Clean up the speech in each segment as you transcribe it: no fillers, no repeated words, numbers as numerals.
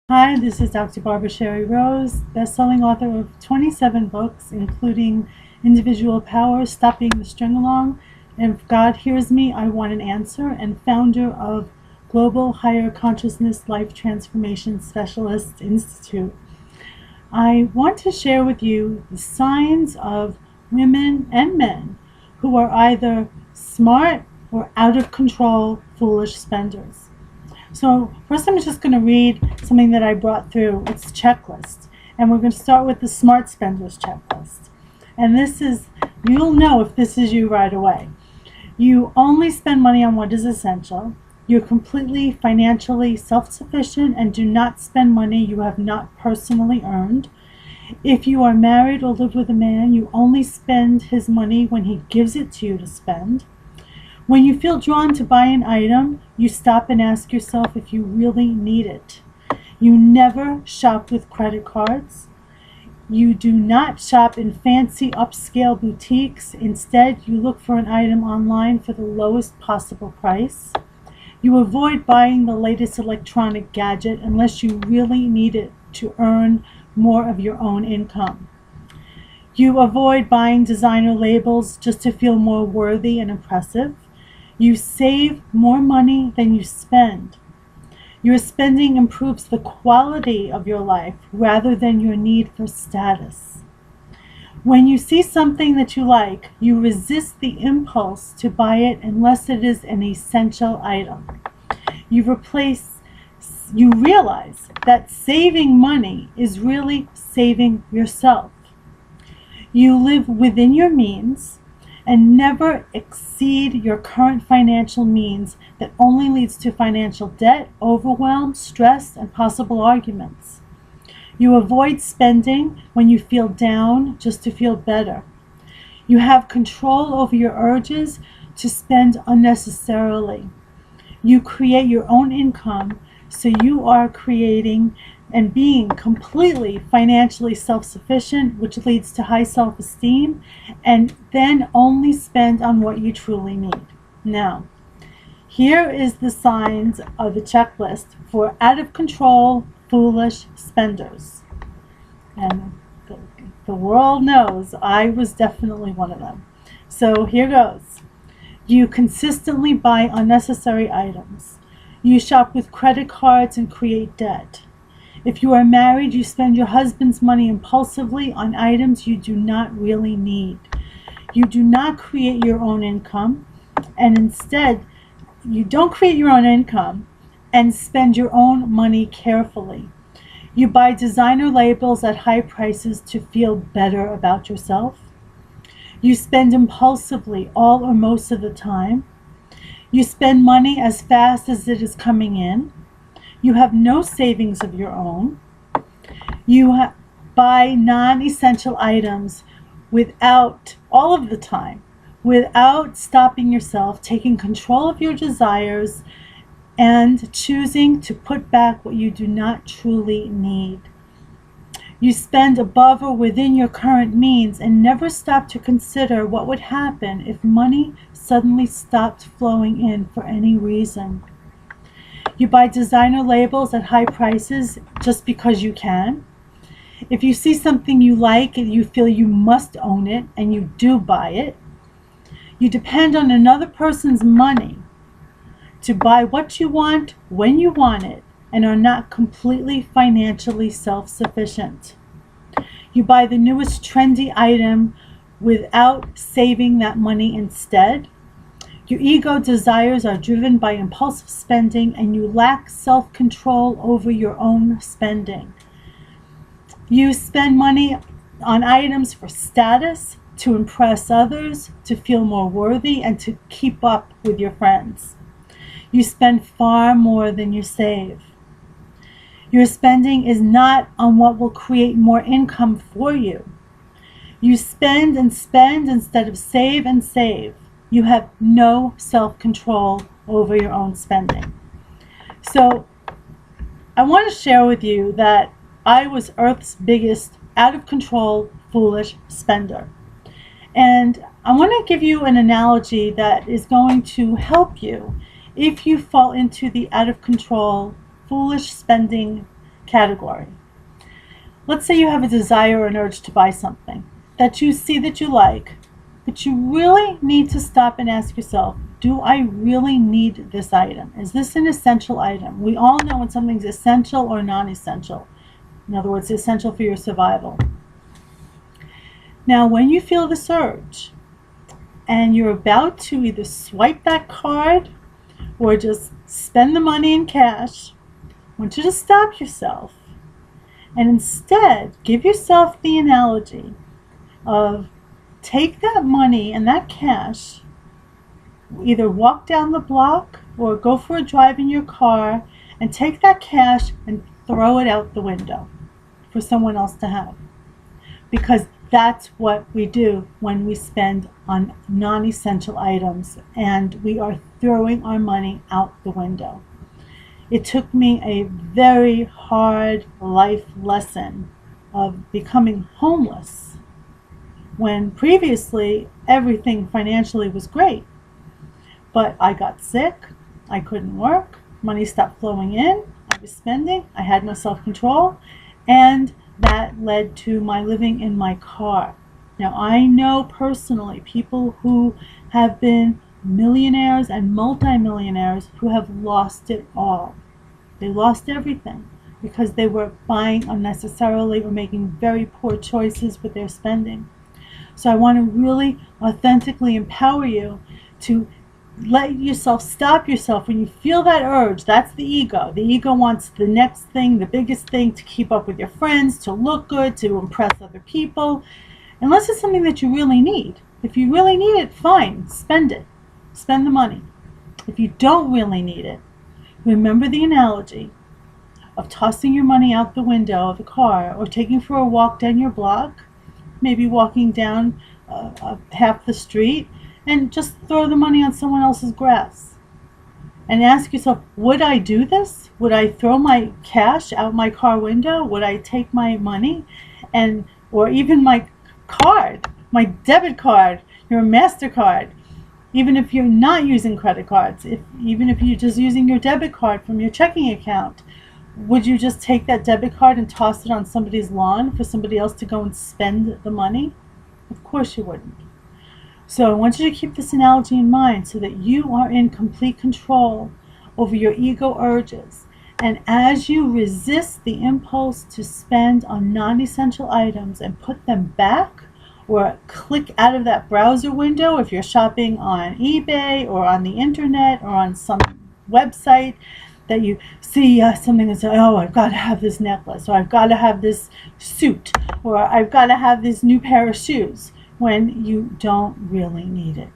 Hi, this is Dr. Barbara Sherry Rose, best-selling author of 27 books, including Individual Power, Stop Being the String Along, and If God Hears Me, I Want an Answer, and founder of Global Higher Consciousness Life Transformation Specialist Institute. I want to share with you the signs of women and men who are either smart or out of control, foolish spenders. So first I'm just going to read something that I brought through. It's a checklist. And we're going to start with the Smart Spenders checklist. And this is, you'll know if this is you right away. You only spend money on what is essential. You're completely financially self-sufficient and do not spend money you have not personally earned. If you are married or live with a man, you only spend his money when he gives it to you to spend. When you feel drawn to buy an item, you stop and ask yourself if you really need it. You never shop with credit cards. You do not shop in fancy upscale boutiques. Instead, you look for an item online for the lowest possible price. You avoid buying the latest electronic gadget unless you really need it to earn more of your own income. You avoid buying designer labels just to feel more worthy and impressive. You save more money than you spend. Your spending improves the quality of your life rather than your need for status. When you see something that you like, you resist the impulse to buy it unless it is an essential item. You realize that saving money is really saving yourself. You live within your means and never exceed your current financial means that only leads to financial debt, overwhelm, stress, and possible arguments. You avoid spending when you feel down just to feel better. You have control over your urges to spend unnecessarily. You create your own income, so you are creating and being completely financially self-sufficient, which leads to high self-esteem, and then only spend on what you truly need. Now, here is the signs of the checklist for out of control, foolish spenders. And the world knows I was definitely one of them. So here goes. You consistently buy unnecessary items. You shop with credit cards and create debt. If you are married, you spend your husband's money impulsively on items you do not really need. You do not create your own income, and instead, you don't create your own income and spend your own money carefully. You buy designer labels at high prices to feel better about yourself. You spend impulsively all or most of the time. You spend money as fast as it is coming in. You have no savings of your own. You buy non-essential items all of the time, without stopping yourself, taking control of your desires, and choosing to put back what you do not truly need. You spend above or within your current means and never stop to consider what would happen if money suddenly stopped flowing in for any reason. You buy designer labels at high prices just because you can. If you see something you like and you feel you must own it, and you do buy it. You depend on another person's money to buy what you want when you want it and are not completely financially self-sufficient. You buy the newest trendy item without saving that money instead. Your ego desires are driven by impulsive spending, and you lack self-control over your own spending. You spend money on items for status, to impress others, to feel more worthy, and to keep up with your friends. You spend far more than you save. Your spending is not on what will create more income for you. You spend and spend instead of save and save. You have no self-control over your own spending. So I want to share with you that I was Earth's biggest out of control, foolish spender. And I want to give you an analogy that is going to help you if you fall into the out of control, foolish spending category. Let's say you have a desire or an urge to buy something that you see that you like, but you really need to stop and ask yourself, do I really need this item? Is this an essential item? We all know when something's essential or non-essential. In other words, essential for your survival. Now, when you feel this urge and you're about to either swipe that card or just spend the money in cash, I want you to stop yourself and instead give yourself the analogy of take that money and that cash, either walk down the block or go for a drive in your car and take that cash and throw it out the window for someone else to have. Because that's what we do when we spend on non-essential items, and we are throwing our money out the window. It took me a very hard life lesson of becoming homeless when previously everything financially was great. But I got sick, I couldn't work, money stopped flowing in, I was spending, I had no self-control, and that led to my living in my car. Now, I know personally people who have been millionaires and multimillionaires who have lost it all. They lost everything because they were buying unnecessarily or making very poor choices with their spending. So I want to really authentically empower you to let yourself stop yourself when you feel that urge. That's the ego. The ego wants the next thing, the biggest thing, to keep up with your friends, to look good, to impress other people. Unless it's something that you really need. If you really need it, fine, spend it. Spend the money. If you don't really need it, remember the analogy of tossing your money out the window of a car or taking for a walk down your block, maybe walking down half the street, and just throw the money on someone else's grass. And ask yourself, would I do this? Would I throw my cash out my car window? Would I take my money or even my card, my debit card, your MasterCard, even if you're not using credit cards, even if you're just using your debit card from your checking account, would you just take that debit card and toss it on somebody's lawn for somebody else to go and spend the money? Of course you wouldn't. So I want you to keep this analogy in mind so that you are in complete control over your ego urges. And as you resist the impulse to spend on non-essential items and put them back, or click out of that browser window if you're shopping on eBay or on the internet or on some website that you see something and say, oh, I've got to have this necklace, or I've got to have this suit, or I've got to have this new pair of shoes, when you don't really need it.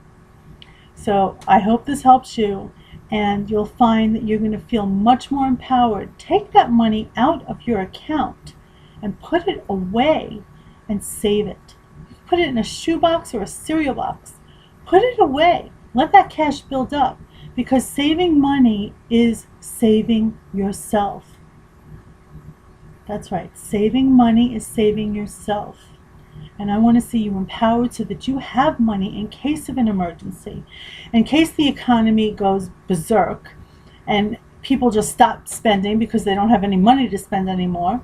So I hope this helps you, and you'll find that you're going to feel much more empowered. Take that money out of your account and put it away and save it. Put it in a shoebox or a cereal box. Put it away. Let that cash build up, because saving money is saving yourself. That's right. Saving money is saving yourself. And I want to see you empowered so that you have money in case of an emergency, in case the economy goes berserk and people just stop spending because they don't have any money to spend anymore.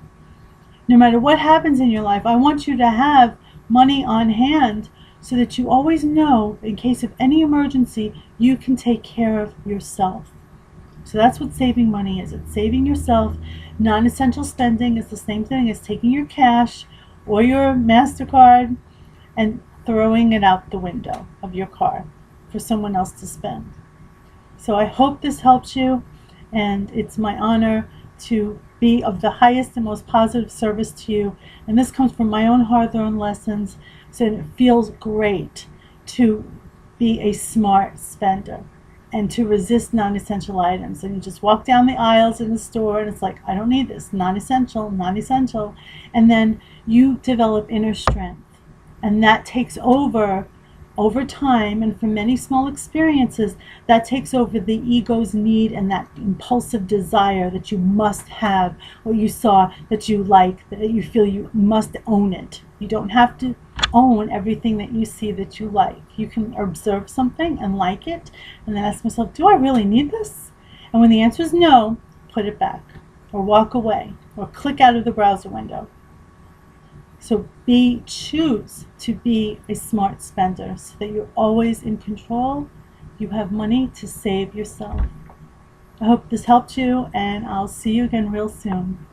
No matter what happens in your life, I want you to have money on hand so that you always know, in case of any emergency, you can take care of yourself. So that's what saving money is. It's saving yourself. Non-essential spending is the same thing as taking your cash or your MasterCard and throwing it out the window of your car for someone else to spend. So I hope this helps you, and it's my honor to be of the highest and most positive service to you. And this comes from my own hard-earned lessons, so it feels great to be a smart spender and to resist non-essential items. And you just walk down the aisles in the store and it's like, I don't need this, non-essential, non-essential. And then you develop inner strength. And that takes over time, and from many small experiences, that takes over the ego's need and that impulsive desire that you must have what you saw that you like, that you feel you must own it. You don't have to own everything that you see that you like. You can observe something and like it, and then ask myself, do I really need this? And when the answer is no, put it back. or walk away or click out of the browser window. So choose to be a smart spender so that you're always in control. You have money to save yourself. I hope this helped you, and I'll see you again real soon.